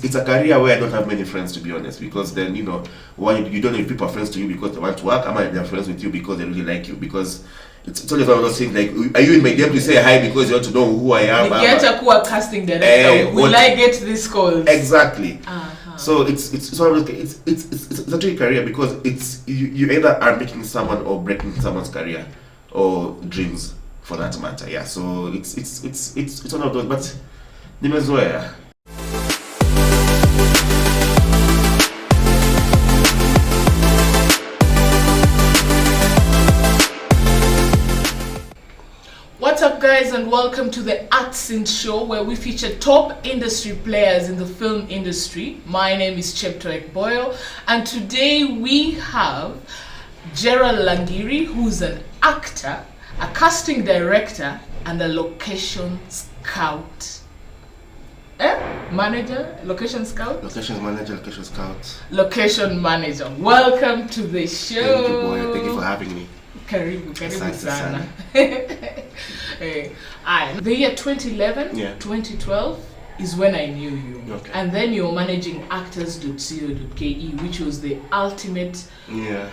It's a career where I don't have many friends, to be honest, because then, you know, one, you don't know if people are friends to you because they want to work, am I they're friends with you because they really like you, because it's always one of those things like, are you in my DM to say hi because you want to know who I am? Nikiacha casting director, will I get this call? Exactly. So it's one of those, it's actually a career because it's you either are making someone or breaking someone's career or dreams for that matter. Yeah. So it's one of those, but nimezoea. What's up, guys, and welcome to the Auditions show, where we feature top industry players in the film industry. My name is Cheptoek Boyle, and today we have Gerald Langiri, who's an actor, a casting director, and a location scout. Manager? Location scout? Location manager, location scout. Location manager. Welcome to the show. Thank you, boy. Thank you for having me. Karibu sana. The year 2011, 2012 is when I knew you. Okay. And then you're managing actors.co.ke, which was the ultimate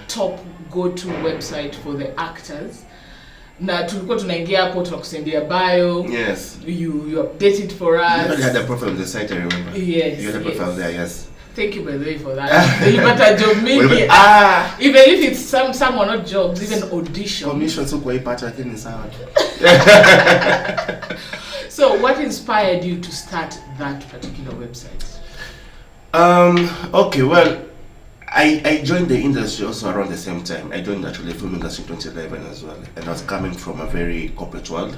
top go-to website for the actors. Na tulikuwa tunaingia hapo tunakusendia bio. Yes. You update it for us. You had a profile on the site, I remember. Yes. You had a profile there, yes. Thank you, by the way, for that. You better job me. Even if it's some or not jobs, even audition. Commission so kwa ipata lakini sawa. So, what inspired you to start that particular website? Okay, well, I joined the industry also around the same time. I joined actually the film industry in 2011 as well, and I was coming from a very corporate world.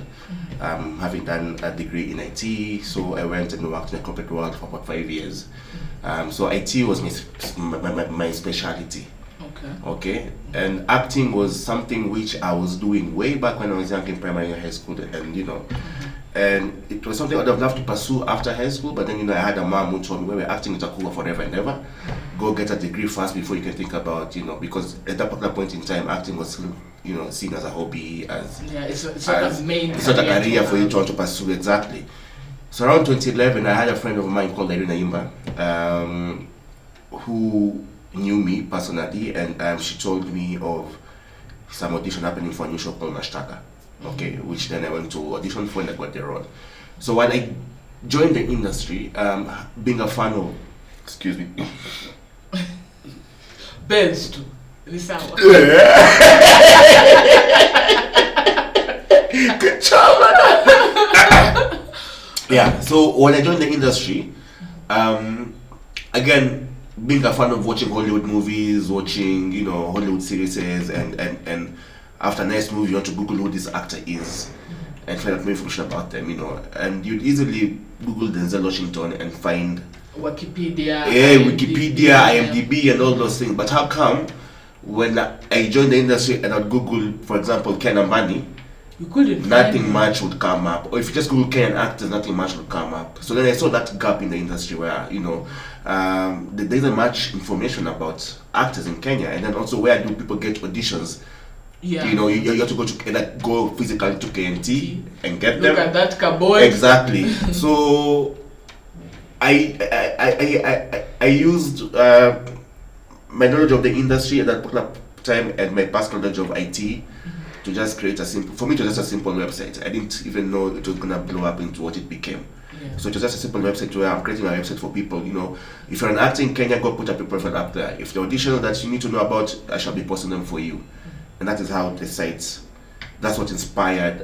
Having done a degree in IT, so I went and worked in the corporate world for about 5 years. So IT was my specialty. Okay, and acting was something which I was doing way back when I was young in primary and high school, and you know, and it was something I'd have loved to pursue after high school. But then, you know, I had a mom who told me, "Well, acting is a cool forever and ever. Go get a degree first before you can think about, you know," because at that particular point in time, acting was, you know, seen as a hobby, as it's not a main. It's not a career for you to want to pursue. Exactly. So around 2011, I had a friend of mine called Irina Imba, who knew me personally, and she told me of some audition happening for a new show called Mashtaka. Okay, which then I went to audition for and I got the role. So when I joined the industry, being a fan of, excuse me, Benz too. Good job, man. Yeah, so when I joined the industry, again, being a fan of watching Hollywood movies, watching, you know, Hollywood series, and after a nice movie, you want to Google who this actor is and find out more information about them, you know. And you'd easily Google Denzel Washington and find Wikipedia, IMDb, and all those things. But how come when I joined the industry and I'd Google, for example, Ken Ambani, you couldn't nothing much would come up? Or if you just Google Kenyan actors, nothing much would come up. So then I saw that gap in the industry where, you know, there isn't much information about actors in Kenya, and then also where do people get auditions? Yeah. You know, you have to go physically to KNT and get them. Look at that cowboy. Exactly. So I used my knowledge of the industry at that particular time and my past knowledge of IT to just create a simple website. I didn't even know it was gonna blow up into what it became. Yeah. So it was just a simple website where I'm creating a website for people. You know, if you're an actor in Kenya, go put up your profile up there. If the auditions that you need to know about, I shall be posting them for you. And that is how the site, that's what inspired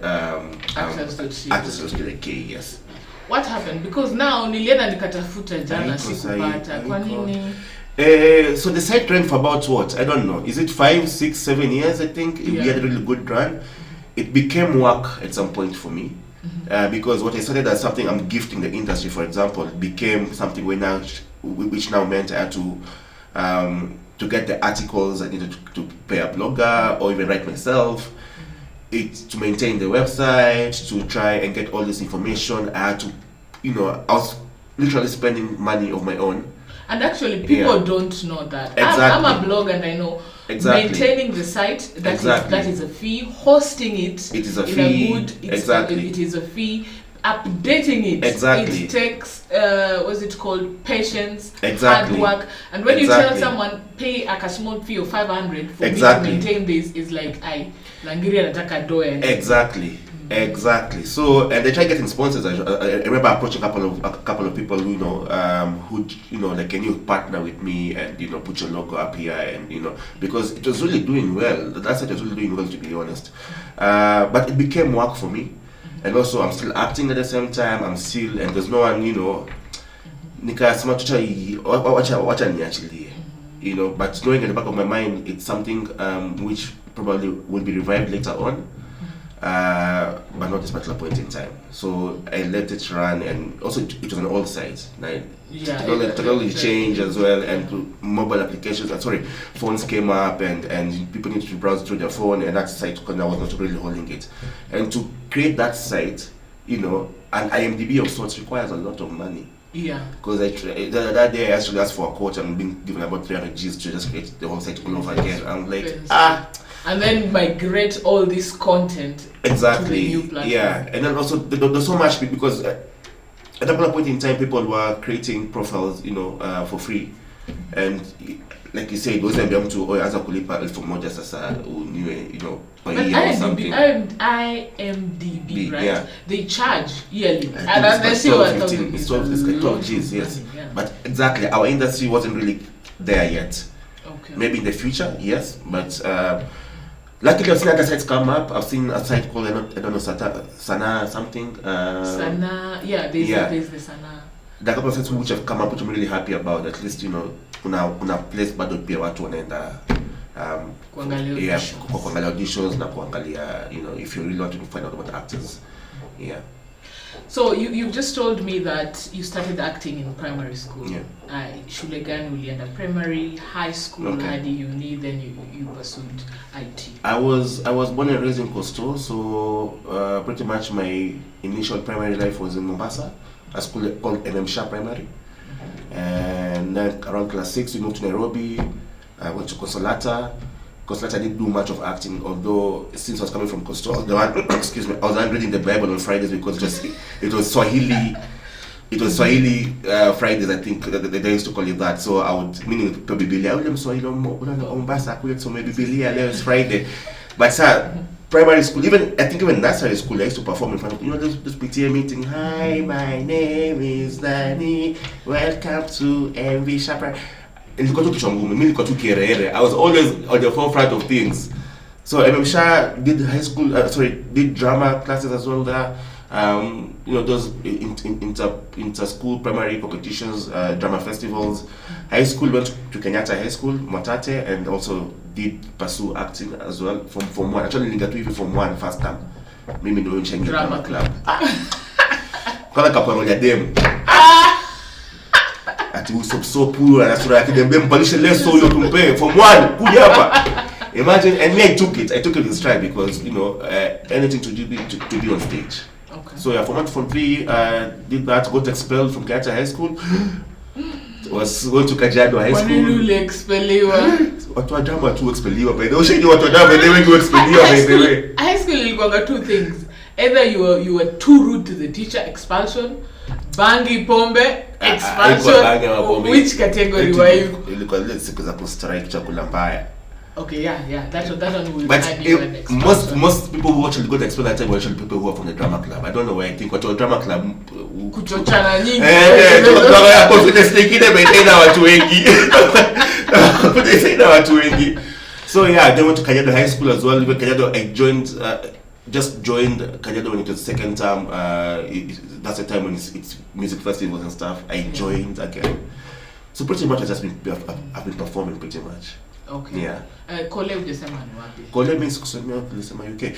Actors.co.ke, yes. What happened? Because now nilienda nikatafuta jana sikupata. Kwa nini? So the site ran for about what? I don't know. Is it 5, 6, 7 years, I think? We had a really good run. It became work at some point for me. Because what I started as something I'm gifting the industry, for example, became something which now meant I had to get the articles I needed to pay a blogger or even write myself. To maintain the website, to try and get all this information. I had to, you know, I was literally spending money of my own. And actually, people don't know that. Exactly. I'm a blogger and I know maintaining the site, that is a fee. Hosting it, it is a fee. It is a fee. Updating it, it takes what's it called, patience, Exactly. hard work. And when you Exactly. tell someone pay a small fee of 500 for Exactly. me to maintain this, is like Langiri anataka doe. Exactly. Exactly. So, and they try getting sponsors. I remember approaching a couple of people who like, can you partner with me and put your logo up here, and because it was really doing well. That site was really doing well, to be honest. But it became work for me, and also I'm still acting at the same time. And there's no one, Nika Smart wacha niachilie, But knowing in the back of my mind, it's something which probably will be revived later on. But not this particular point in time. So I let it run, and also it was an old site. Technology changed as well, and mobile applications. Phones came up, and people needed to browse through their phone, and that site, because I was not really holding it. And to create that site, an IMDb of sorts requires a lot of money. Yeah. Because that day I actually asked for a quote and been given about 300 G's to just create the whole site all over again. I'm like, and then migrate all this content exactly to the new platform. Yeah, and then also there's so much, because at that point in time people were creating profiles for free, and like you said, wasn't able to anza kulipa elfu moja sasa uniwe per year or something. IMDb, right? Yeah. They charge yearly, and it's like 12 G's, yes. Yeah. But exactly, our industry wasn't really there yet. Okay. Maybe in the future, yes, but luckily I've seen other sites come up. I've seen a site called, I don't know, Sana something. Sana, there's the Sana. There are a couple of sites which have come up, which I'm really happy about. At least kuna place bado pia watu wanaenda kuangalia auditions na kuangalia if you really want to find out about actors. Yeah. So you've just told me that you started acting in primary school. Yeah. Shule gani ulienda? Primary, high school, hadi uni, then you pursued IT. I was born and raised in Coastal, so pretty much my initial primary life was in Mombasa, a school called Shah Primary. And then around class 6 we moved to Nairobi. I went to Consolata. Consolata didn't do much of acting, although since I was coming from Coastal, I was reading the Bible on Fridays, because it was Swahili. It was Swahili Fridays, I think they used to call it that. So I would, meaning Biblia, Swahili Mombasa, so maybe Biblia, it's Friday. But primary school, even nursery school, I used to perform in front of this PTA meeting. Hi, my name is Danny. Welcome to MV Shapra. I was always on the forefront of things. So Shah did did drama classes as well there. Those inter-school primary competitions, drama festivals. High school, went to Kenyatta High School, Mwatate, and also did pursue acting as well from Form 1. Actually, Linga 2 from 1 first time. Mimi ndio nchengi drama club. Kala kapamoja dem. Ati so poor na sura yake dembe mpalishe leso huyo tumpe Form 1 kuja hapa. Imagine, and me I took it in stride, because anything to be on stage. Okay. So Form 1 to Form 3 did that, got expelled from Kenyatta High School. Was going to Kajiado High School. When you expeliwa? Watu wa drama tu expeliwa by the way. You watu wa drama they wengi expeliwa by the way. High school ilikuwa two things. Either you were too rude to the teacher, expulsion. Bangi pombe, expulsion. Which category were you? Ilikuwa ile siku za kustrike chakula mbaya. Okay, yeah. That one will but add you an most people who actually got expelled that time were actually people who are from the drama club. I don't know why I think what a drama club kuchochana nyingi. Kwa confidence nyingine baina watu wengi. Watu wengi. So yeah, then went to Kajiado High School as well. Even Kajiado, I just joined Kajiado when it was second term. That's the time when it's music festivals and stuff. I joined again. So pretty much I've been performing pretty much. Okay. Yeah. Kole ujasema ni wapi? Kole means kusomea kulisema UK.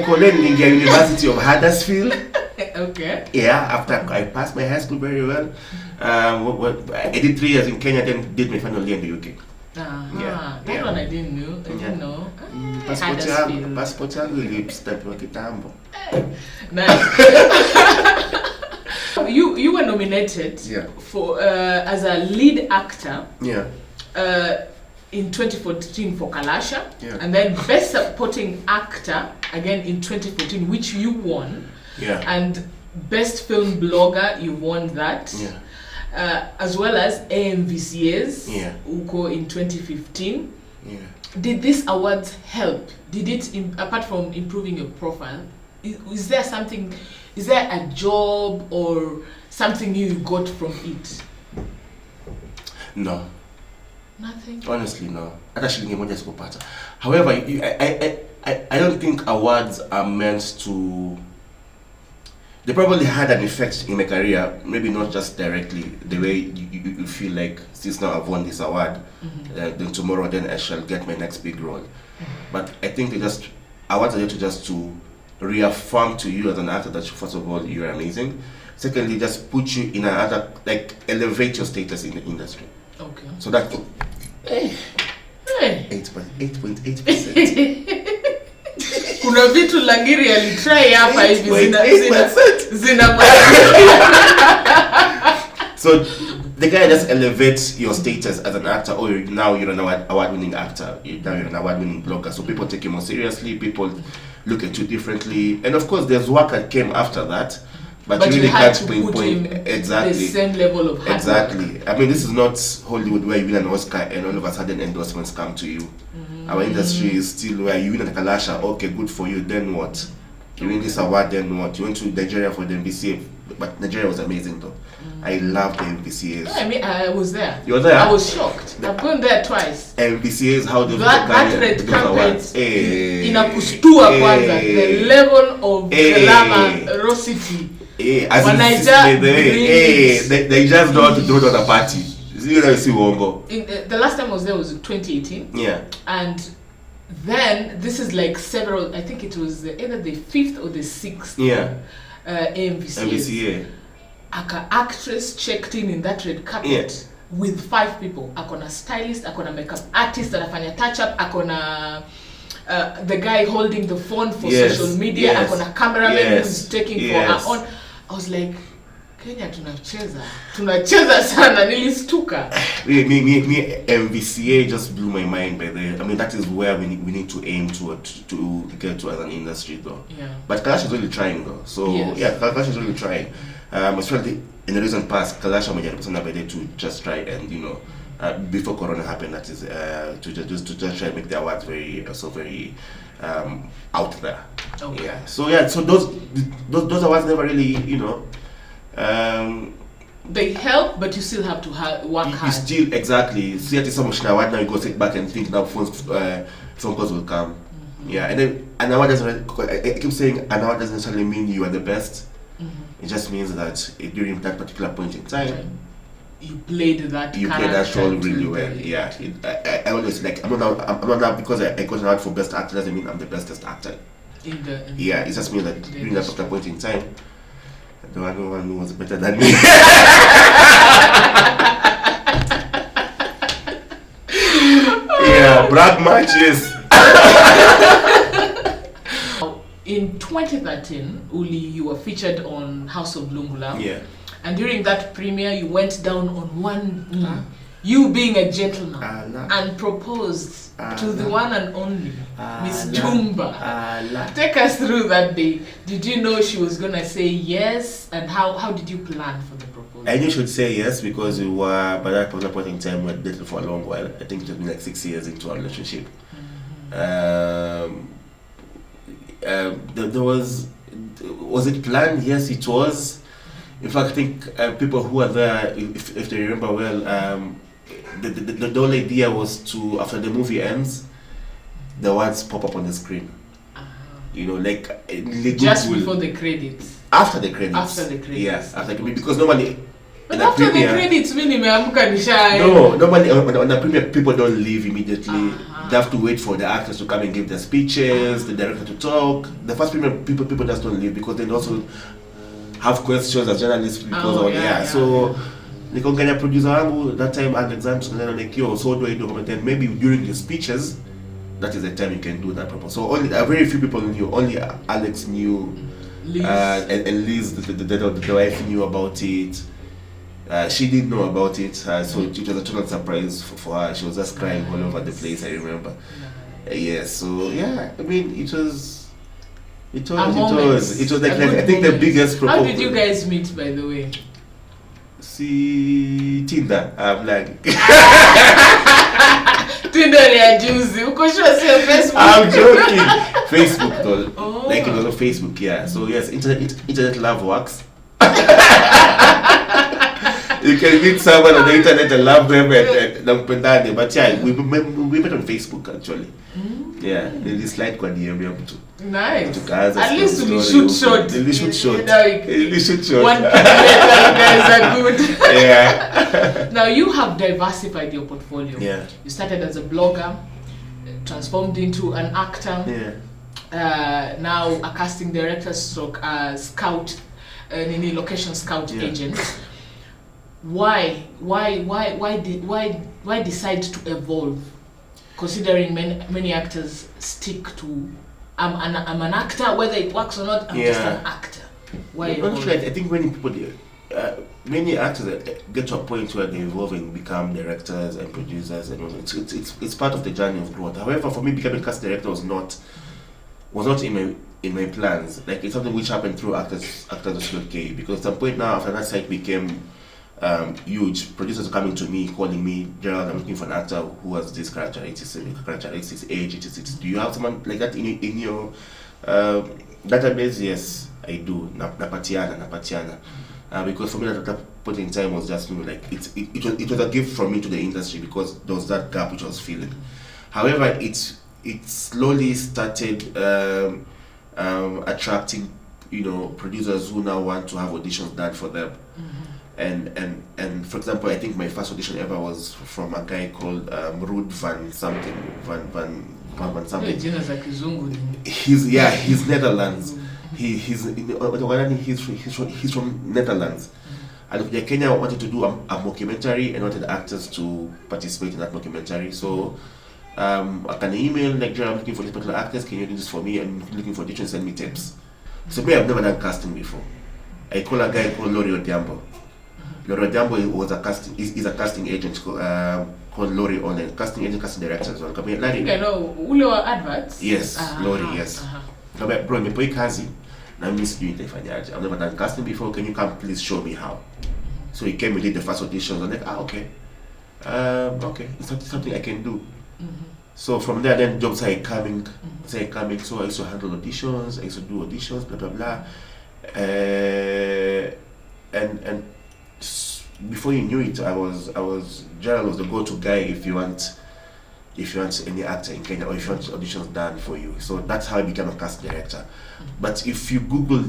Kole ningia University of Huddersfield. Okay. Yeah, after I passed my high school very well. I did 3 years in Kenya, then did my final year in the UK. That one I didn't know. I didn't know. Passport yangu ilipstep wa kitambo. Nice. You were nominated for as a lead actor. Yeah. In 2014 for Kalasha, and then Best Supporting Actor again in 2014, which you won. Yeah. And Best Film Blogger, you won that. Yeah. As well as AMVCA's Uko in 2015. Yeah. Did these awards help? Did it, apart from improving your profile, is there something, is there a job or something you got from it? No. Nothing? Honestly, no. However, I don't think awards are meant to... They probably had an effect in my career, maybe not just directly, the way you feel like, since now I've won this award, then tomorrow then I shall get my next big role. But I think awards are there to reaffirm to you as an actor that first of all, you're amazing. Secondly, just put you in another, like elevate your status in the industry. Okay. So that... 8.8%. Kuna vitu Langiri alitry hapa hivi zina So the guy just elevates your status as an actor. Oh, now you're an award-winning actor. Now you're an award-winning blogger. So people take you more seriously. People look at you differently. And of course, there's work that came after that. But you really can't pinpoint exactly the same level of hard exactly. work. I mean, this is not Hollywood where you win an Oscar and all of a sudden endorsements come to you. Our industry is still where you win a Kalasha, okay, good for you, then what? You win this award, then what? You went to Nigeria for the MBCA, but Nigeria was amazing though. I loved the MBCAs. I mean, I was there. You were there? I was shocked. I've gone there twice. MBCAs, how they that red carpet inakustua kwanza, the level of glamourosity. They just don't do it on a party. The last time I was there was in 2018. Yeah. And then this is like several, I think it was either the 5th or the 6th. Yeah. MBCA. Aka actress checked in that red carpet with 5 people. Akona stylist, akona makeup artist, anafanya touch up, akona the guy holding the phone for social media, akona cameraman who's taking for her own. I was like, Kenya tunacheza sana, nilistuka. Me MVCA just blew my mind by the. I mean, that is where we need to aim to get to as an industry though. Yeah. But Kalash is really trying though. So Kalash is really trying. Especially in the recent past, Kalash made to just try and before Corona happened, that is to just try and make the awards very out there. Okay. Yeah. So those awards never really they help, but you still have to work hard. You still exactly. See, at some award now you go sit back and think now phone calls will come. Yeah, and then an award doesn't. I keep saying an award doesn't necessarily mean you are the best. It just means that during that particular point in time, you played that role really well. Yeah, I always like. I'm not now because I got an award for best actor doesn't mean I'm the bestest actor. It just means that during that particular point in time, the one who was better than me. Yeah, brag matches. In 2013, Uli, you were featured on House of Lungula. Yeah. And during that premiere, you went down on one knee, you being a gentleman, and proposed to the one and only Miss Jumba. Take us through that day. Did you know she was going to say yes? And how did you plan for the proposal? I knew she would say yes because we were, by that point in time, we had dated for a long while. I think it had been like 6 years into our relationship. There was it planned? Yes, it was. In fact, I think people who were there, if they remember well, the whole idea was to, after the movie ends, the words pop up on the screen. Like just before the credits. After the credits. After the credits. Yeah, because normally. But after the credits, no, normally on the premiere, people don't leave immediately. They have to wait for the actors to come and give their speeches, the director to talk. The first premiere, people just don't leave because they also have questions as journalists because So Nikonganya producer wangu that time at exams and then like so do I do comment, maybe during the speeches that is the time you can do that proper. So only very few people knew, only Alex knew, and Liz the wife knew about it. She didn't know about it, so it was a total surprise for her. She was just crying all over the place, I remember. So I mean, it was It was like I think the biggest proposal. How did you guys meet, by the way? See Tinder. I'm like Tinder ya juzi. Uko sure sio Facebook? I'm joking. Facebook though. Oh. Like it was on Facebook, yeah. So yes, internet love works. You can meet someone on the internet and love them and but yeah, we met on Facebook actually. Yeah, they dislike kwa DM mtu. Nice. At least we shoot short. They shoot short. One kilometer, you guys are good. Yeah. Now you have diversified your portfolio. Yeah. You started as a blogger, transformed into an actor. Yeah. Now a casting director, stroke scout, location scout agent. Why decide to evolve? Considering many actors stick to I'm an actor, whether it works or not, I'm just an actor. Why? Honestly, I think many people, many actors get to a point where they evolve and become directors and producers, and it's part of the journey of growth. However, for me, becoming cast director was not in my plans. Like it's something which happened through Actors okay, because at some point now, after that site became huge, producers are coming to me, calling me, Gerald, I'm looking for an actor who has this characteristics, age, do you have someone like that in your database? Yes, I do. Napatiana. Because for me at that point in time was just like it was a gift from me to the industry because there was that gap which I was feeling. However, it slowly started attracting producers who now want to have auditions done for them. And for example, I think my first audition ever was from a guy called Ruud van something. He's Netherlands. He's from Netherlands. And Kenya wanted to do a mockumentary and wanted actors to participate in that mockumentary. So I can email like, Gerald, I'm looking for these particular actors. Can you do this for me? I'm looking for auditions. Send me tips. So me, I've never done casting before. I call a guy called Lori Odhiambo. Lori Odhiambo was is a casting agent called Lori Online, casting director as well. I think I know. Ule wa adverts? Yes, Lori, yes. Bro, nimepoi kazi na mimi sijui nitaifanyaje. I've never done casting before. Can you come please show me how? So he came and did the first auditions. I'm like, okay. Okay, it's something I can do. So from there, then jobs started coming. So I used to handle auditions. I used to do auditions, blah blah blah. And before you knew it, Gerald was the go-to guy if you want any actor in Kenya or if you want auditions done for you. So that's how I became a cast director. But if you Google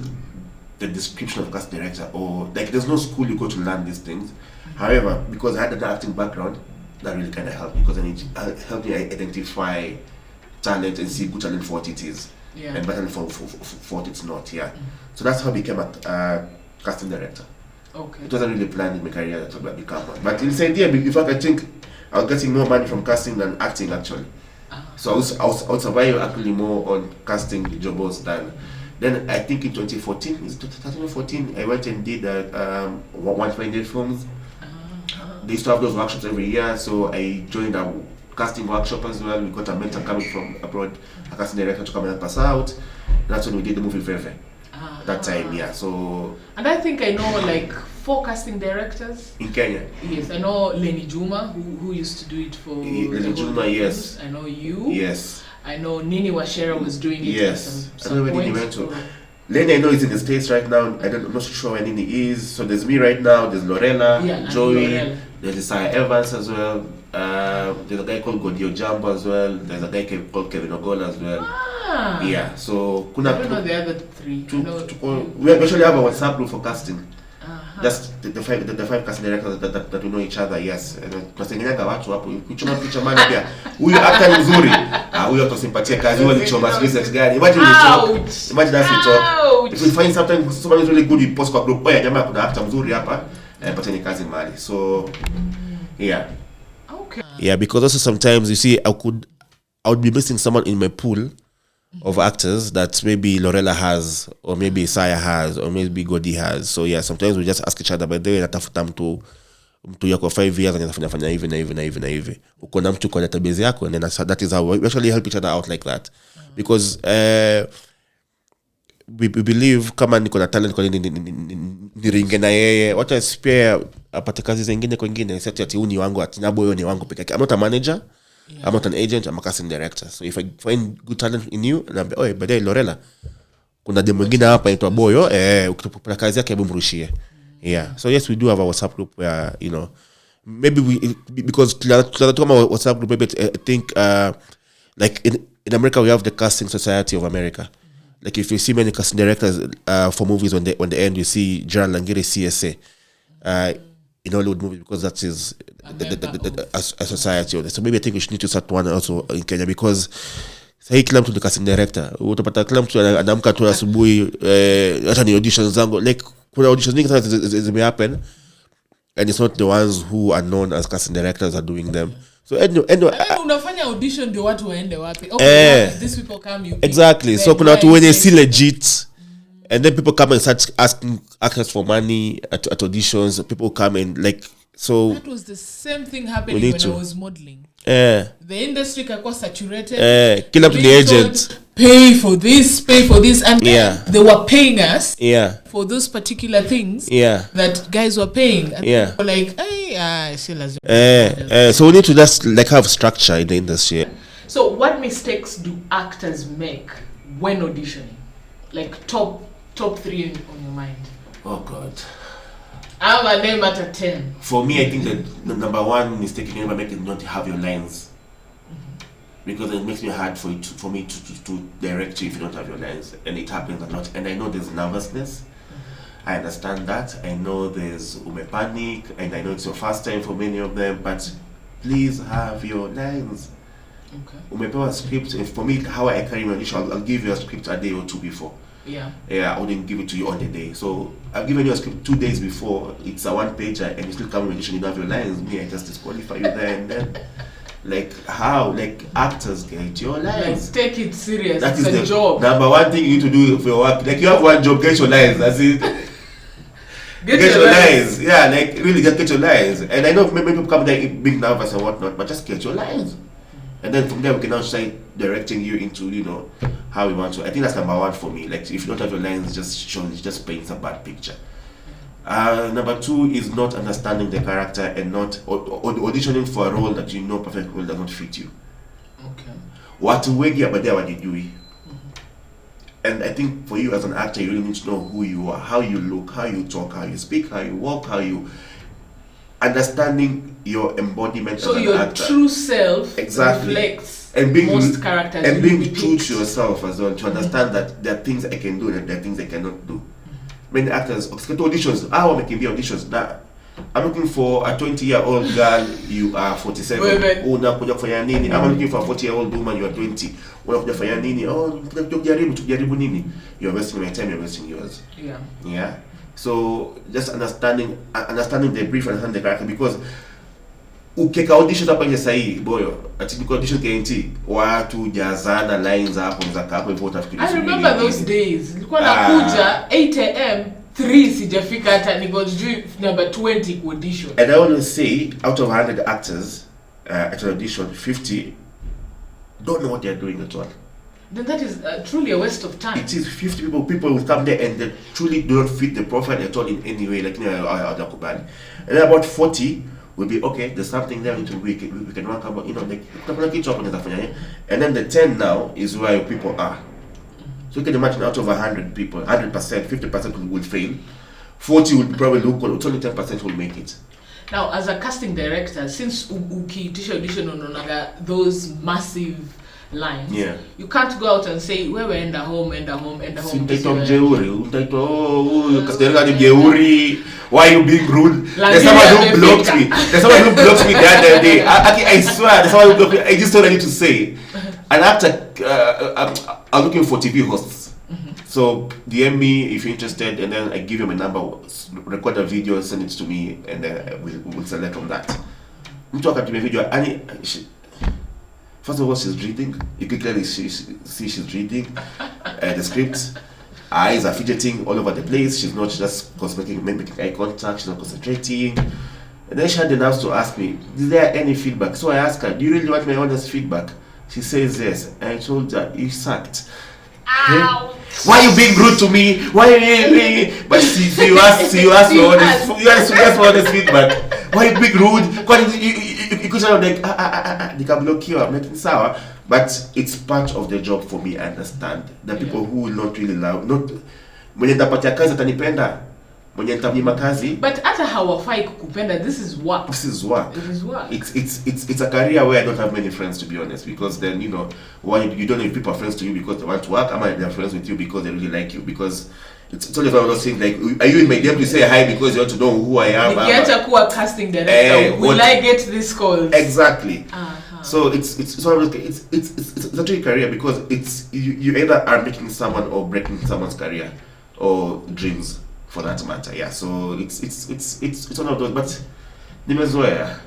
the description of cast director, or like there's no school you go to learn these things. However, because I had an acting background, that really kind of helped me because it helped me identify talent and see good talent for what it is, and bad talent for what it's not. So that's how I became a casting director. Okay. It wasn't really planned in my career to become one, but in the idea, in fact, I think I was getting more money from casting than acting actually. So I was surviving actually more on casting jobs than. Then I think in 2014, I went and did 120 films. They used to have those workshops every year, so I joined a casting workshop as well. We got a mentor coming from abroad, a casting director to come and help us out. That's when we did the movie Veve. That time, so. And I think I know like 4 casting directors in Kenya. Yes, I know Lenny Juma, who used to do it for. Lenny Juma, yes. I know you. Yes. I know Nini Washera was doing it. Yes. At some point. Went to. Lenny, I know is in the States right now. I'm not sure where Nini is. So there's me right now. There's Lorella, Joey. There's Isaiah Evans as well. There's a guy called Godio Jambo as well. There's a guy called Kevin Ogola as well. Yeah, so I don't know the other 3. We actually have a WhatsApp group for casting. Just the five casting directors that we know each other. Yes, tunasengenyaga watu hapo. Ukichoma picha mali pia. Huyu actor ni mzuri. Huyu atosimpatia kazi, huyu alichoma space gani. Imagine that's it talk. If we find sometimes somebody is really good, we post kwa group. Jamaa kuna actor mzuri hapa. Pateni kazi mali. So yeah. Okay. Yeah, because also sometimes you see I would be missing someone in my pool of actors that maybe Lorella has, or maybe Isaiah has, or maybe Godi has. So yeah, sometimes we just ask each other, by the way, natafuta mtu yako 5 years anafanya hivi na hivi. Uko na mtu kwa database yako, and then that is how we actually help each other out like that. Because we believe kama niko na talent kwa niringe na yeye wacha spare apate kazi zingine kwingine sasa ati uni wangu ati nabo yeye ni wangu peke yake. I'm not a manager, I'm not an agent, I'm a casting director. So if I find good talent in you, and I'm like, baadaye Lorela kuna demo mwingine hapa inaitwa Boyo ukitopata kazi yake hebu mrushie. Yeah. So yes, we do have a WhatsApp group where, you know, maybe because kama WhatsApp group, maybe I think like in America we have the Casting Society of America. Like if you see many casting directors for movies, on the end you see Gerald Langiri CSA in Hollywood movies, because that is a society. So maybe I think we should need to start one also in Kenya, because sahi kila mtu ni casting director. Utapata kila mtu anaamka tu asubuhi hata ni auditions zangu, like kuna auditions nyingi sana zime happen and it's not the ones who are known as casting directors are doing them. So anyway, unafanya audition ndio watu waende wapi? Okay, these people come, you exactly. So kuna watu wenye si legit, and then people come and start asking actors for money at auditions. People come and like, so that was the same thing happening when I was modeling. The industry got saturated. Kila mtu ni agent. Pay for this, and they were paying us for those particular things that guys were paying. And they were like, so we need to just like have structure in the industry. So what mistakes do actors make when auditioning? Like top 3 on your mind? Oh God. I have a name at a 10. For me, I think that the number one mistake you can never make is not to have your lines. Because it makes me hard for me to direct you if you don't have your lines. And it happens a lot. And I know there's nervousness. I understand that. I know there's panic. And I know it's your first time for many of them. But please have your lines. Okay. Umepewa script. And for me, how I carry my audition, I'll give you a script a day or two before. I wouldn't give it to you on the day. So I've given you a script 2 days before. It's a 1-pager, and you still come with audition. You don't have your lines. Me, I just disqualify you there and then. Like how? Like actors get your lines. Like take it serious. That it's is a job. Number one thing you need to do for your work. Like you have one job, get your lines. That's it. Get your lines. Yeah, like really just get your lines. And I know maybe people come there being nervous and whatnot, but just get your lines. And then from there we can now start directing you into, you know, how we want to. I think that's number one for me. Like if you don't have your lines, it just paints a bad picture. Number 2 is not understanding the character and not auditioning for a role that you know perfect well does not fit you. Okay. Watu wengi abadea wajijui. And I think for you as an actor, you really need to know who you are, how you look, how you talk, how you speak, how you walk, how you understanding your embodiment so as an your actor. True self reflects and being most characters and being true to yourself as well, to understand that there are things I can do and there are things I cannot do. Many actors auditions. I want to be auditions. Now, I'm looking for a 20-year-old girl. You are 47. Unakuja kufanya nini? I'm looking for a 40-year-old woman. You are 20. Unakuja kufanya nini? Oh, tujaribu nini? You're wasting my time. You're wasting yours. Yeah. So just understanding the brief, understand the character, because ukeka audition hapa nje sahi boyo ati audition KNT watu jazana lines hapo za hapo hivyo utafikiria. I remember those days nilikuwa nakuja 8 am 3 sijafika hata niko number 20 audition. And I always say out of 100 actors at an audition, 50 don't know what they are doing at all. Then that is truly a waste of time. It is 50 people will come there and they truly do not fit the profile at all in any way, like and then about 40 will be okay, there's something there we can work about, you know, like and then the 10 now is where people are. So you can imagine out of 100 people, 100%, 50% will fail, 40 will probably look good, only 10% will make it. Now as a casting director, since ukiitisha audition unaonaga those massive lines, you can't go out and say wewe enda home. Why are you being rude? There's someone who blocked me. The other day. I swear, there's someone who blocked me. I just told you to say. And after, I'm looking for TV hosts. So DM me if you're interested, and then I give you my number, record a video, send it to me, and then we'll select from that. Mtu akatumia video, first of all, she's reading. You can clearly see she's reading the script. Eyes are fidgeting all over the place. She's not just making eye contact. She's not concentrating. And then she had the nerves to ask me, is there any feedback? So I asked her, do you really want my honest feedback? She says yes. And I told her, you sucked. Ouch. Why you being rude to me? Why? But see, you ask for honest feedback. Why you being rude? Why you could sound like they can block you. I'm like sour, but it's part of the job for me. I understand. The people who will not really love, not mwenye nitapatia kazi atanipenda, mwenye nitamnyima kazi. But hata hawafai kukupenda. This is work. This is work. It is work. It's a career where I don't have many friends, to be honest, because then you know why you don't know if people are friends to you because they want to work, or they're friends with you because they really like you. Because it's only one of those things like, are you in my DM to say hi because you want to know who I am? Nikiacha kuwa casting director, will I get this call? Exactly. So it's actually a career because it's you either are making someone or breaking someone's career or dreams for that matter. Yeah. So it's one of those, but nimezoea.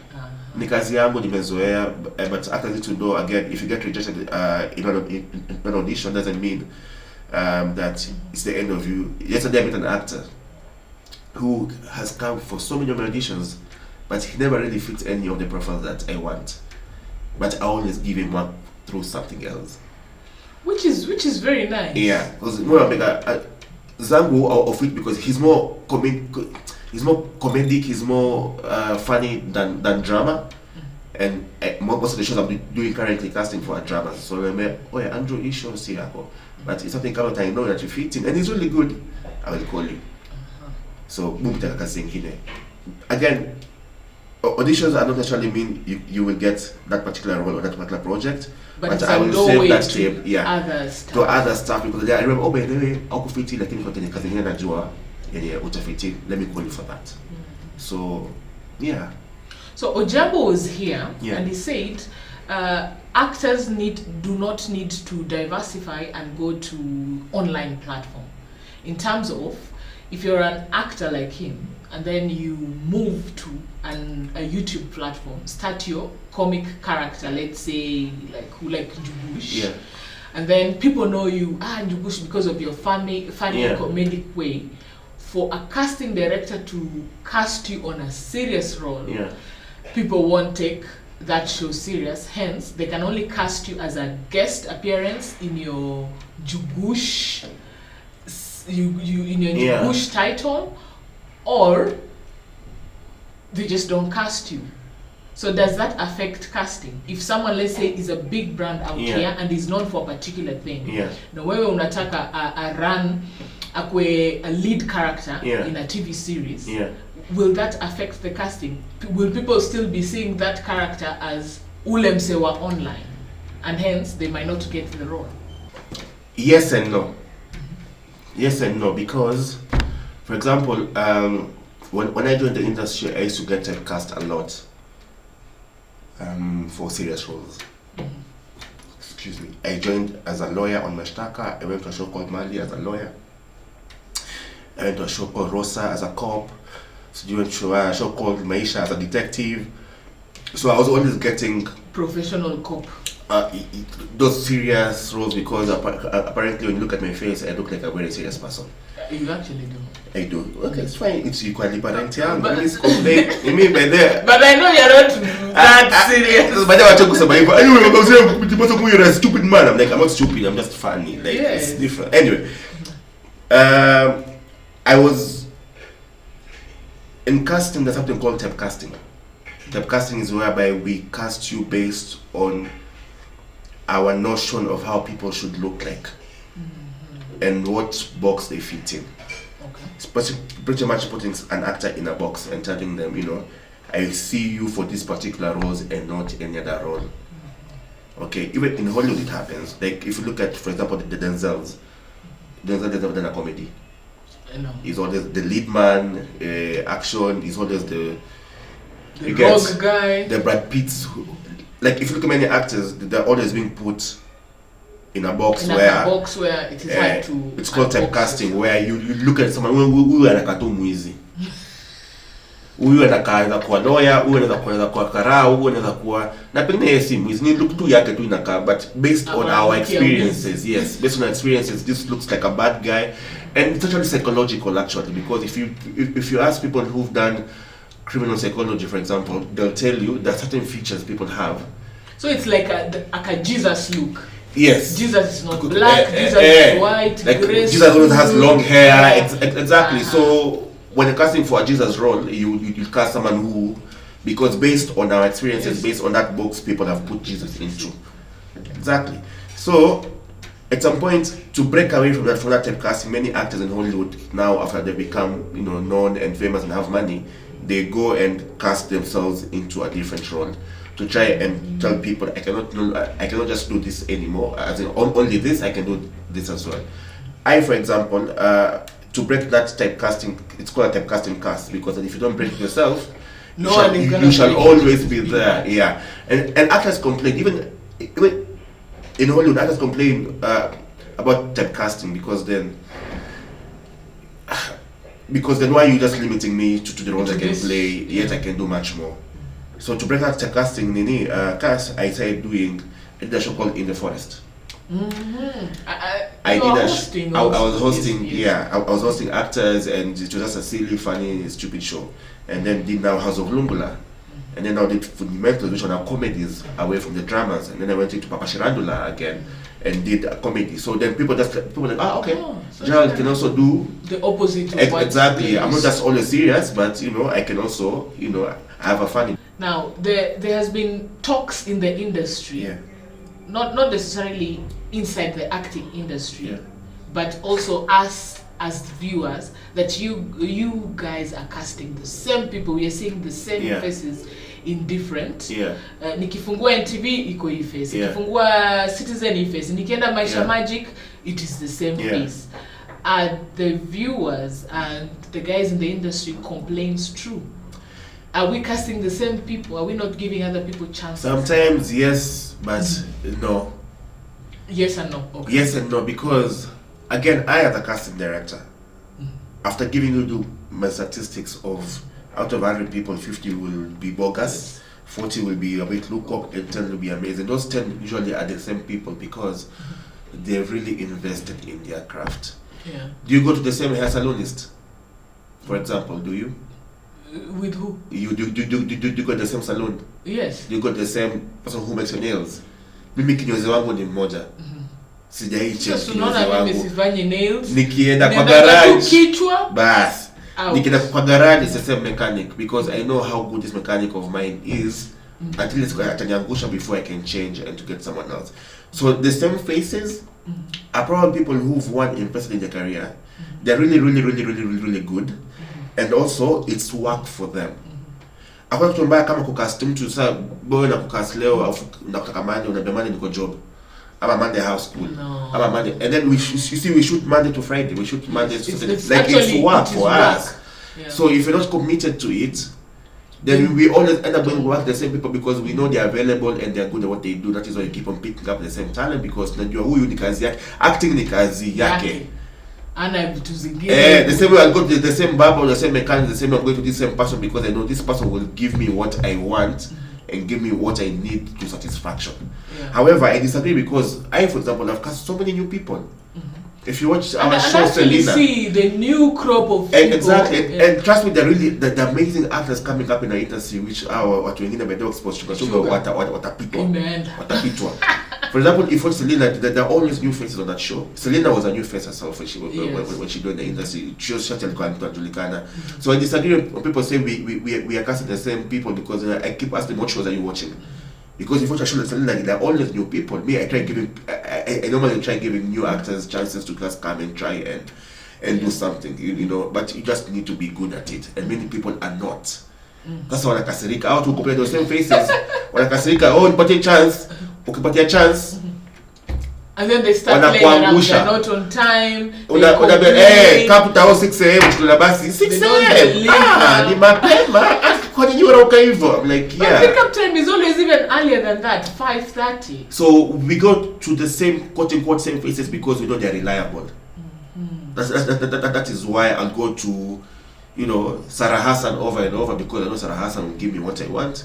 Ni kazi yangu nimezoea, but after need to know again, if you get rejected in an audition doesn't mean that it's the end of you. Yesterday I met an actor who has come for so many auditions, but he never really fits any of the profiles that I want. But I always give him work through something else, which is very nice. Yeah, because more like Zangu of it, because he's more comedic, he's more funny than drama. And most of the shows I'm doing currently casting for a drama. So I'm like, oh yeah, Andrew, you show see but it's something come out, I know that you fit in and it's really good, I will call you. So boom, again, auditions are not necessarily mean you will get that particular role or that particular project, but I will save that tape, to other stuff, because I remember, oh by the way, I'll fit in like in kazi ngine najua yenye utafiti, let me call you for that. So yeah. So Ojambo was here and he said actors do not need to diversify and go to online platform. In terms of, if you're an actor like him and then you move to a YouTube platform, start your comic character, let's say like Njugush, and then people know you Njugush because of your funny comedic way. For a casting director to cast you on a serious role, people won't take that show serious. Hence, they can only cast you as a guest appearance in your Jugush, in your Jugush title, or they just don't cast you. So does that affect casting? If someone, let's say, is a big brand out here and is known for a particular thing, na wewe unataka a lead character in a TV series, will that affect the casting? Will people still be seeing that character as ule msewa online, and hence they might not get the role? Yes and no. Yes and no, because, for example, when I joined the industry, I used to get typecast a lot for serious roles. Excuse me. I joined as a lawyer on Mashtaka. I went to a show called Mali as a lawyer. I went to a show called Rosa as a cop. So you went to a show called Maisha as a detective. So I was always getting professional cop. Those serious roles, because apparently when you look at my face, I look like a very serious person. You actually do. I do. Okay, it's fine. It's equally, but I'm telling you, you mean by there. But I know you're not that serious. But I talk about anyway, you're a stupid man. I'm like, I'm not stupid. I'm just funny. Like it's different. Anyway, I was in casting. There's something called typecasting. Typecasting is whereby we cast you based on our notion of how people should look like and what box they fit in. It's pretty much putting an actor in a box and telling them, you know, I see you for this particular roles and not any other role. Okay, even in Hollywood it happens. Like if you look at, for example, the Denzel has never done a comedy. No. He's always the lead man, action, he's always the rogue guy. The Brad Pitts. Like if you look at many actors, they're always being put in a box where it is hard to. It's called typecasting, where you look at someone who anakaa tu mwizi. Huyu anakaa kwa lawyer, huyu anaweza kuwa karao, huyu anaweza kuwa na pengine yeye si mwizi, ni look tu yake tu inakaa, but based on our experiences, based on our experiences, this looks like a bad guy, and it's actually psychological actually, because if you ask people who've done criminal psychology, for example, they'll tell you that certain features people have. So it's like a Jesus look. Yes. Jesus is not black, Jesus is white, like graceful. Jesus always has long hair. Yeah. Exactly. So when you're casting for a Jesus role, you cast someone who, because based on our experiences, based on that box people have put Jesus into. Exactly. So at some point, to break away from that type casting, many actors in Hollywood now, after they become known and famous and have money, they go and cast themselves into a different role to try and tell people, I cannot just do this anymore. As in, only this, I can do this as well. For example, to break that type casting, it's called a type casting cast, because if you don't break it yourself, you shall always be there. Yeah, and actors complain, even in Hollywood, actors complain about type casting, because then why are you just limiting me to the roles I can play, yet I can do much more. So to break out type casting, I started doing a show called In the Forest. I was hosting actors, and it was just a silly, funny, stupid show. And then did now House of Lumbula, and then I did Fundamentals, which are comedies away from the dramas. And then I went into Papa Shirandula again and did a comedy. So then people were like, okay, so Gerald can also do the opposite of exactly. I'm not just always serious, but I can also have a funny. Now there has been talks in the industry. Yeah. Not necessarily inside the acting industry, yeah, but also us as viewers, that you guys are casting the same people. We are seeing the same faces in different. Nikifungua NTV iko hii face, nikifungua Citizen hii face, nikienda Maisha Magic, it is the same face. Are the viewers and the guys in the industry complaints true? Are we casting the same people? Are we not giving other people chances? Sometimes yes, but no. Yes and no. Okay. Yes and no, because again, I as a casting director, after giving you my statistics of out of 100 people, 50 will be bogus, 40 will be a bit look up, and 10 will be amazing. Those 10 usually are the same people, because they've really invested in their craft. Yeah. Do you go to the same hair salonist, for example? Do you? With who? You do go to the same salon? Yes. Do you go to the same person who makes your nails? Mimi kinyozi wangu ni mmoja. Sijaicha kinyozi wangu. Sifanyi nails. Nikienda kwa garage. Kichwa. Bas. Nikienda kwa garage is the same mechanic, because I know how good this mechanic of mine is. At least ataniangusha before I can change and to get someone else. So the same faces are probably people who've invested in their career. They're really good. And also it's work for them. Hakuna kitu mbaya kama kukast mtu sasa boy na kukast leo afu unataka Monday unaambia Monday niko job. Ama Monday house school. No. Ama Monday, and then we shoot Monday to Friday. We shoot Monday to Saturday. It's work for us. Yeah. So if you're not committed to it, then we always end up going to work the same people, because we know they're available and they're good at what they do. That is why you keep on picking up the same talent, because najua huyu ni kazi yake, acting ni kazi yake. The same way I'll go to the same barber, the same mechanic, the same way I'm going to this same person, because I know this person will give me what I want and give me what I need to satisfaction. Yeah. However, I disagree, because I, for example, have cast so many new people. If you watch our show, Selena, see the new crop of people. Exactly, and trust me, they're really the amazing actors coming up in the industry, which are what we need about sports. What are people? Amen. What are people? For example, if you watch Selena, there are always new faces on that show. Selena was a new face herself when she joined the industry. She was shut and Julikana. So I disagree when people say we are casting the same people, because I keep asking, what shows are you watching? Because if you watch a show like Selena, there are always new people. Me, I normally try giving new actors chances to just come and try and do something, but you just need to be good at it. And many people are not. That's why wanakasirika. How to compare those same faces? Wanakasirika, nipatie chance. Ukipatia chance. And then they start playing around, they're not on time. Kapita 6 a.m. Tuna basi 6 a.m. Ni mapema. Kwa nini unarauka hivyo? I'm like, But pickup time is always even earlier than that, 5:30. So we go to the same quote-unquote same faces, because we know they're reliable. That is why I'll go to, Sarah Hassan over and over, because I know Sarah Hassan will give me what I want.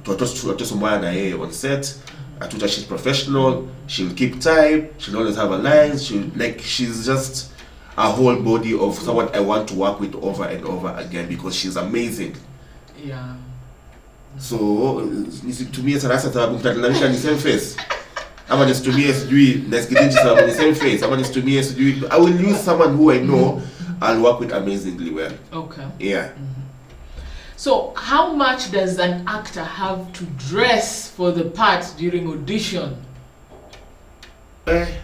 On set. Atuta, she's professional, she'll keep time, she'll always have her lines, she's just a whole body of someone I want to work with over and over again, because she's amazing. Yeah. So to me, it's the same face. Ama nisitumie sijui nasikiliza sababu the same face. Ama nisitumie sijui I will use someone who I know I'll work with amazingly well. Okay. Yeah. So how much does an actor have to dress for the part during audition? 100%.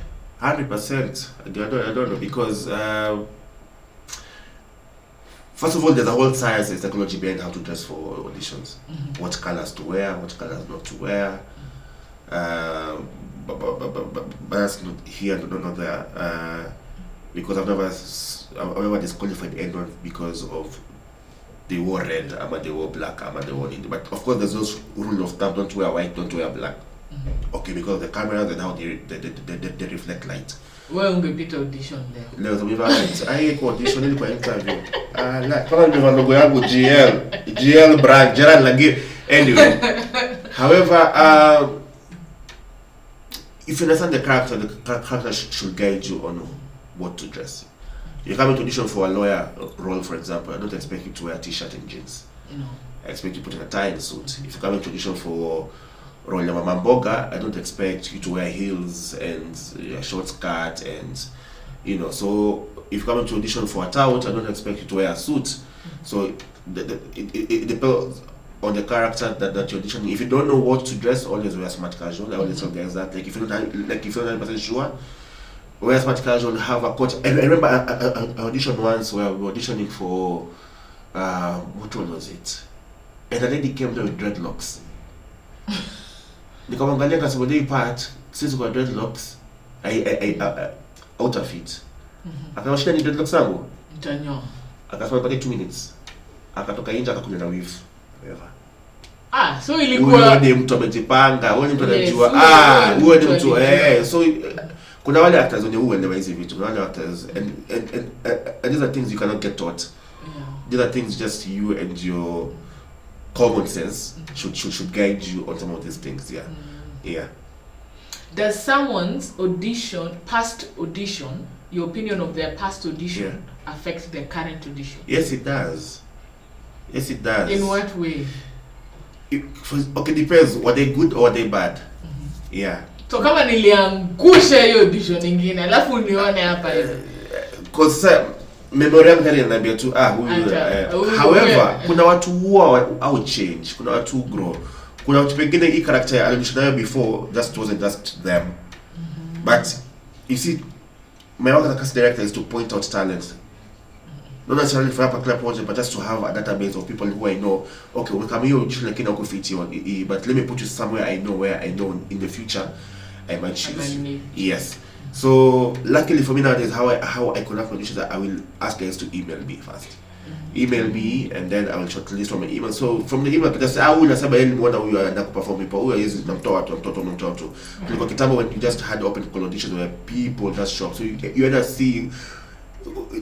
I don't know because first of all, there's a whole science and psychology behind how to dress for auditions. What colors to wear, what colors not to wear. But that's not here, not there. Because I've never disqualified anyone because of they wore red, ama they wore black, ama they wore Indian. But of course, there's those rule of thumb: don't wear white, don't wear black. Okay, because the cameras and how they reflect light. Where ungepita audition leo? Leo tumeva audition ili kwa interview. Kama nimeva logo yangu GL brand Gerald Langiri. Anyway, however, if you understand the character should guide you on what to dress. You come to audition for a lawyer role, for example, I don't expect you to wear a t-shirt and jeans. No. I expect you to put in a tie and suit. If you come to audition for role ya Mama Mboga, I don't expect you to wear heels and a short skirt and so if you come to audition for a tout, I don't expect you to wear a suit. So it depends on the character that you're auditioning. If you don't know what to dress, always wear smart casual. I always tell guys that if you're not 100% sure, wear smart casual, have a coat. And I remember I auditioned once where we were auditioning for what one was it? And a lady came there with dreadlocks. Nikamwangalia kasema day part sisi kwa dreadlocks I out of it. Akasema shida ni dreadlocks zangu. Mtanyo. Akasema pale 2 minutes. Akatoka nje akakuja na weave. So ilikuwa huyo ni mtu amejipanga, huyo ni mtu anajua huyo ni mtu so kuna wale actors wenye huelewa hizi vitu, kuna wale actors and these are things you cannot get taught. These are things just you and your common sense should guide you on some of these things. Yeah. Does someone's past audition, your opinion of their past audition, affect their current audition? Yes, it does. In what way? Okay, depends. Were they good or were they bad? Yeah. So kama niliangusha hiyo audition nyingine, alafu nione hapa hizo. Cause memory yangu tayari inaniambia tu however, kuna watu huwa au change, kuna watu grow. Kuna watu pengine hii character aliyoshindana before just wasn't just them. But you see, my work as a casting director is to point out talent. Not necessarily for a particular project, but just to have a database of people who I know. Okay, we come here, like but let me put you somewhere I know where I know in the future I might choose. Yes. So luckily for me nowadays, how I conduct auditions, I will ask guys to email me first. Email me and then I will shortlist from my email. So from the email, just huyu nasema yeye mwana huyu anaenda kuperform ipo, huyu hizi namtoa mtoto. Kwa kitambo when you just had open call auditions where people just show up. So you end up seeing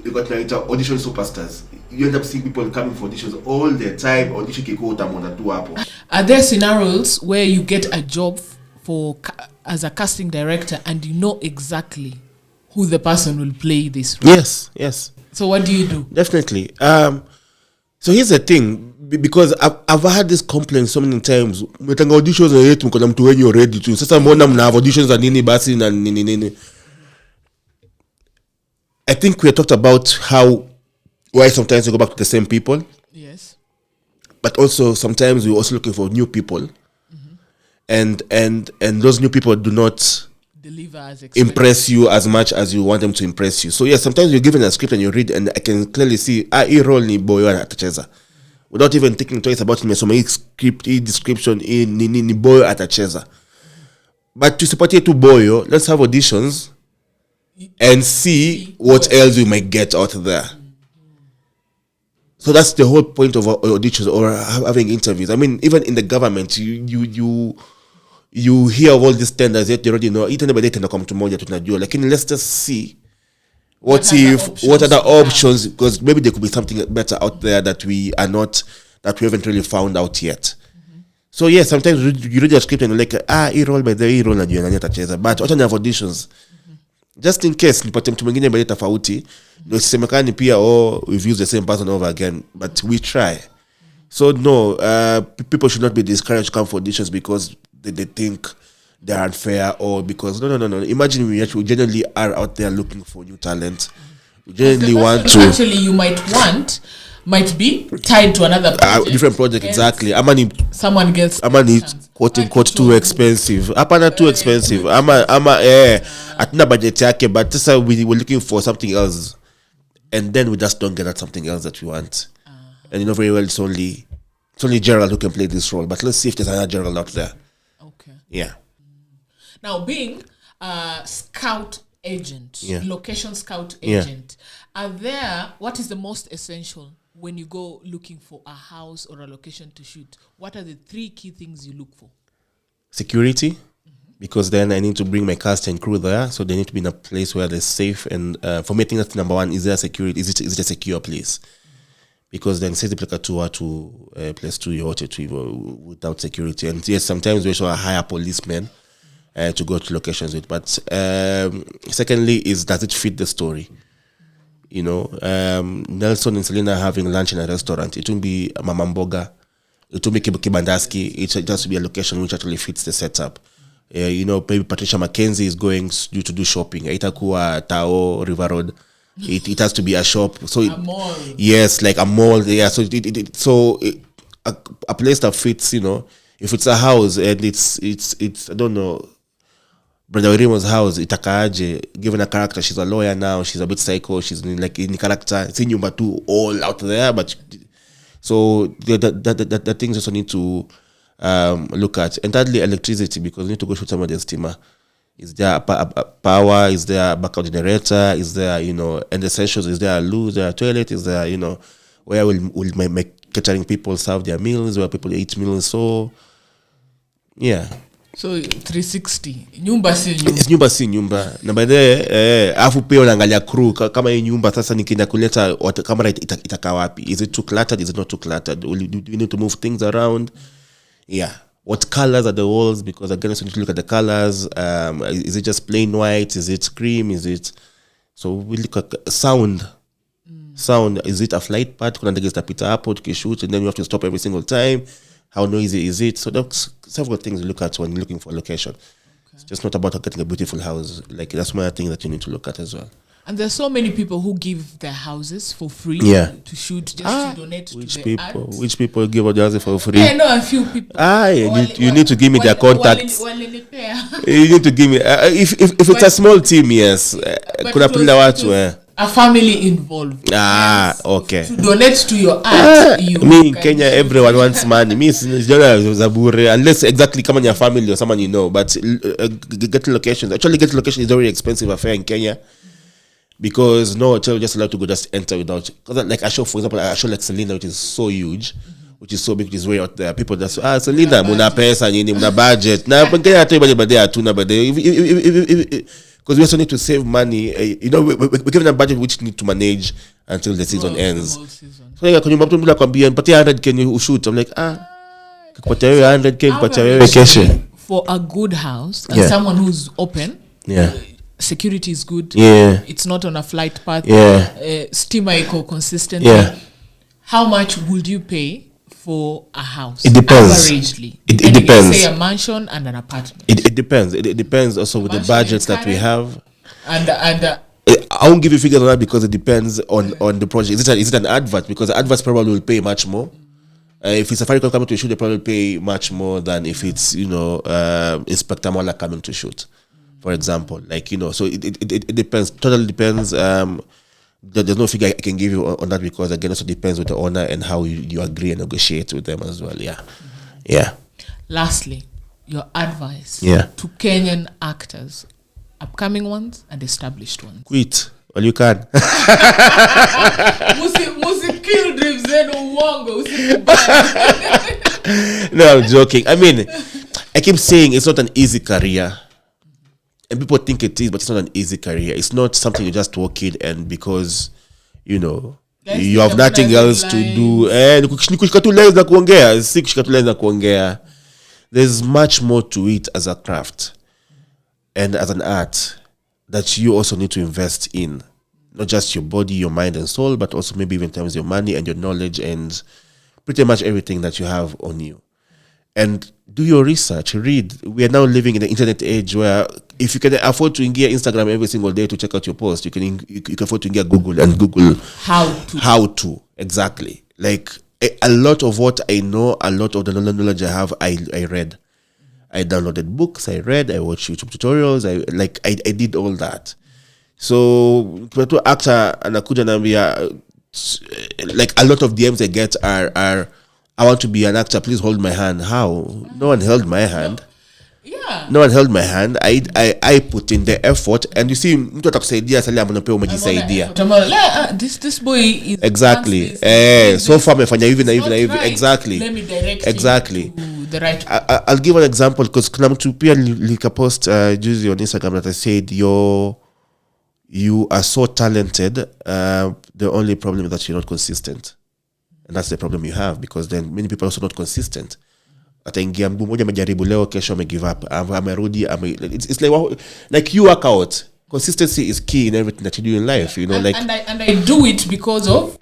you got audition superstars. You end up seeing people coming for auditions all the time. Audition kiko utamona tu hapo. Are there scenarios where you get a job as a casting director and you know exactly who the person will play this role? Yes. So what do you do? Definitely. So here's the thing, because I've had this complaint so many times. Mtanga auditions yetu mko na mtu wenyu already tu. Sasa mbona mna auditions za nini basi na nini. I think we talked about why sometimes we go back to the same people. Yes. But also sometimes we're also looking for new people. And those new people do not deliver as impress you as much as you want them to impress you. So yes, sometimes you're given a script and you read and I can clearly see hii role ni boyo atacheza. Without even thinking twice about it, nimesoma hii script, hii description, ni boyo atacheza. But to support to boyo, let's have auditions and see what else we might get out there. So that's the whole point of auditions or having interviews. I mean, even in the government, you hear of all these tenders yet you already know. Anybody can come to moja tunajua. Like, let's just see what other options, because maybe there could be something better out there that we haven't really found out yet. So yeah, sometimes you read your script and you're like, hii role by the hii role najua nani atacheza. But what have auditions? Just in case nipate mtu mwingine mbele tofauti, ndio sisemekani pia we've used the same person over again, but we try. So no, people should not be discouraged to come for auditions because they think they're unfair or because no. Imagine we genuinely are out there looking for new talent. We genuinely want to. Actually, you might be tied to another project. Different project, exactly. Someone gets. Quote unquote too expensive. Apana too expensive. Atuna budget yake, but this we were looking for something else, and then we just don't get at something else that we want. And you know very well it's only Gerald who can play this role. But let's see if there's another Gerald out there. Okay. Yeah. Now, being a scout agent, location scout Yeah. agent, what is the most essential when you go looking for a house or a location to shoot? What are the 3 key things you look for? Security, because then I need to bring my cast and crew there, so they need to be in a place where they're safe. And for me, I think that's number 1. Is there security? Is it a secure place? Because then say the to place to your hotel without security. And yes, sometimes we also hire policemen to go to locations with. But secondly, does it fit the story? You know, Nelson and Selena having lunch in a restaurant, it won't be Mama Mboga, it won't be Kibandaski, it just be a location which actually fits the setup. You know, maybe Patricia Mackenzie is going to do shopping. Itakuwa, Tao, River Road. It has to be a shop. So a mall. Yes, like a mall. Yeah. So a place that fits. You know, if it's a house and it's I don't know. Brother Rimo's house, Itakaje, given a character, she's a lawyer now, she's a bit psycho, she's in character, it's in Nyumba 2 all out there, but so the things also need to look at. And thirdly, electricity, because you need to go shoot some of the steamer. Is there power? Is there a backup generator? Is there, you know, and essentials? Is there a loo? Is there a toilet? Is there, you know, where will my catering people serve their meals? Where people eat meals? So, yeah. So 360 nyumba si nyumba na baadaye afu pia unaangalia crew kama hii nyumba sasa nikienda kuleta kamera itakaa wapi. Is it too cluttered? Is it not too cluttered? Do you need to move things around? Yeah. What colors are the walls? Because again, so you need to look at the colors. Is it just plain white? Is it cream? Is it? So we look at sound. Sound, is it a flight path? Kuna ndege zitapita hapo tukishoot and then you have to stop every single time. How noisy is it? So there's several things you look at when you're looking for a location. Okay. It's just not about getting a beautiful house. Like, that's one thing that you need to look at as well. And there's so many people who give their houses for free to shoot, just to donate to the arts. Which people give their houses for free? I know a few people. You need to give me their contacts. You need to give me... if it's a small team, yes. Kuna pila watu, a family involved. Okay. To donate to your art. Me in Kenya, everyone wants money. Me, unless exactly come on your family or someone you know. But getting locations. Actually, getting locations is a very expensive affair in Kenya. Because no hotel just allowed to go just enter without. Because like a show, for example, a show like Selena, which is so huge, which is so big, which is way out there. People just Selena, muna pesa nini, muna budget. Na Kenya atu ibadi bade atuna bade. Because we also need to save money. You know, we're given a budget which need to manage until the season ends. So like, kwenye mtu mbila kwambia nipatie 100k you shoot. I'm like, kupatia wewe 100k kupatia wewe kesho. For a good house and someone who's open. Yeah. Security is good. Yeah. It's not on a flight path. Yeah. Steamer eco consistently. Yeah. How much would you pay for a house? It depends. Averagely. It depends. Say a mansion and an apartment. It depends. It depends also with the budgets that we have. And I won't give you figures on that because it depends on the project. Is it an advert? Because the adverts probably will pay much more. If it's a Safaricom coming to shoot, they probably pay much more than if it's, you know, Inspector Mola coming to shoot, for example. Like, you know, so it depends. Totally depends. There's no figure I can give you on that because, again, also depends with the owner and how you agree and negotiate with them as well. Yeah. Yeah. Lastly, your advice to Kenyan actors, upcoming ones and established ones. Quit. Well, you can. Kill dreams and wongo. No, I'm joking. I mean, I keep saying it's not an easy career. And people think it is, but it's not an easy career. It's not something you just walk in and because, you know, you have nothing else to do. And there's much more to it as a craft and as an art that you also need to invest in. Not just your body, your mind and soul, but also maybe even in terms of your money and your knowledge and pretty much everything that you have on you. and do your research, read. We are now living in the internet age where if you can afford to engage Instagram every single day to check out your post, you can afford to engage Google and Google how to exactly. Like a lot of what I know, a lot of the knowledge I have, I read. I downloaded books, I read, I watched YouTube tutorials, I did all that. So to actor anakuja naambia like a lot of DMs I get are I want to be an actor, please hold my hand. How? No one held my hand. No one held my hand. I put in the effort, and you see mtu atakusaidia sasa amnapewa umejisaidia. This boy is exactly. So far amefanya hivi na hivi na hivi. Exactly. Let me direct exactly. To the right. I'll give an example because kuna mtu pia likapost juzi on Instagram that I said you are so talented. The only problem is that you're not consistent. And that's the problem you have, because then many people are also not consistent. Ataingia mguu moja amejaribu leo, kesho give up. Amerudi it's like you work out. Consistency is key in everything that you do in life, you know. And I do it because of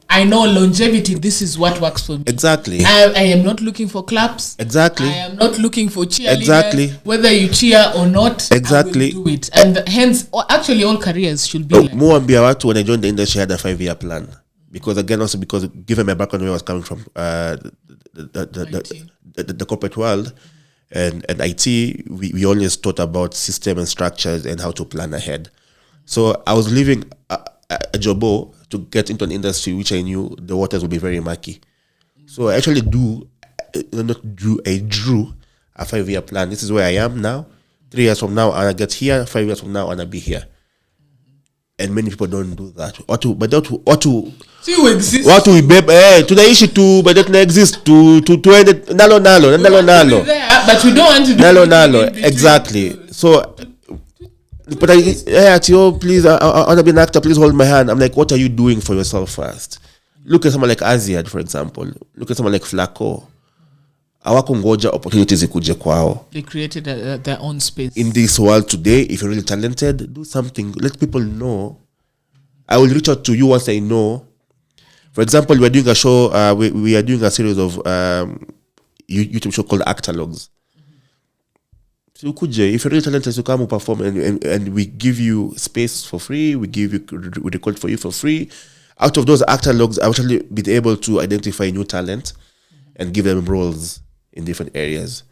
I know longevity. This is what works for me. Exactly. I am not looking for claps. Exactly. I am not looking for cheerleaders. Exactly. Whether you cheer or not, exactly. I will do it. And hence, actually, all careers should be like Mwambia watu when I joined the industry, I had a 5-year plan. Because again, also because given my background where I was coming from, the corporate world and IT, we always thought about system and structures and how to plan ahead. So I was leaving a job to get into an industry which I knew the waters would be very murky. So I actually drew a 5-year plan. This is where I am now. 3 years from now, I'll get here. 5 years from now, I'll be here. And many people don't do that. Watu ibebe tunaishi tu but don't exist to tuende nalo but we don't want to do nalo exactly. So but please I want to be an actor, please hold my hand. I'm like, what are you doing for yourself first? Look at someone like Aziad, for example. Look at someone like Flaco. Hawakungoja opportunities ikuje kwao. They created their own space. In this world today, if you're really talented, do something. Let people know. I will reach out to you once I know. For example, we're doing a show. We are doing a series of YouTube show called Actalogs. So if you're really talented, you come and perform, and we give you space for free. We record for you for free. Out of those Actalogs, I've actually been able to identify new talent and give them roles in different areas.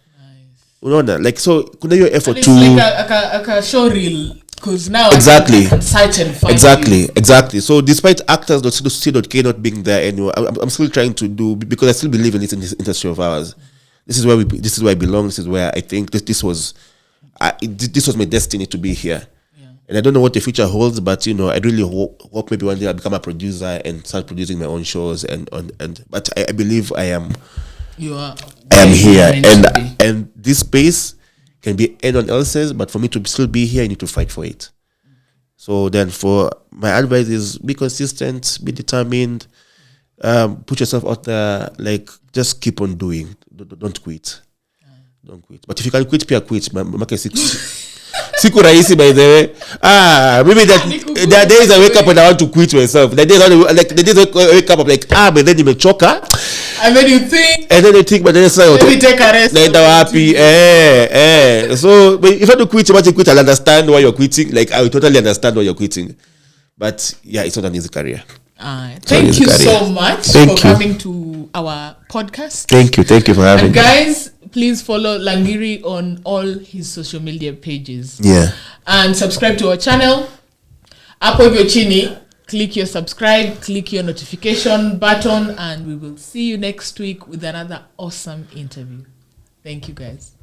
Nice. Like so, kuna hiyo effort to like a show reel, because now exactly. I can search and find exactly. So despite actors.c.k not being there anymore, I'm still trying to do, because I still believe in this industry of ours. This is where I belong. This is where I think this was my destiny to be here. And I don't know what the future holds, but I really hope maybe one day I'll become a producer and start producing my own shows. But I believe I am here, and this space can be anyone else's. But for me to still be here, I need to fight for it. So then, for my advice is be consistent, be determined, put yourself out there. Like just keep on doing. Don't quit. Don't quit. But if you can quit, quit. Siku rahisi, by the way. Maybe there are days I wake up and I want to quit myself. The days I wake up, I'm like, but then nimechoka. And then you think, but then it's like, let me take a rest. Happy. So, but if I do quit, I'll understand why you're quitting. Like, I will totally understand why you're quitting. But yeah, it's not an easy career. Thank you so much for coming to our podcast. Thank you for having me. Guys, please follow Langiri on all his social media pages. Yeah. And subscribe to our channel. Hapo hivyo chini, click your subscribe, click your notification button, and we will see you next week with another awesome interview. Thank you, guys.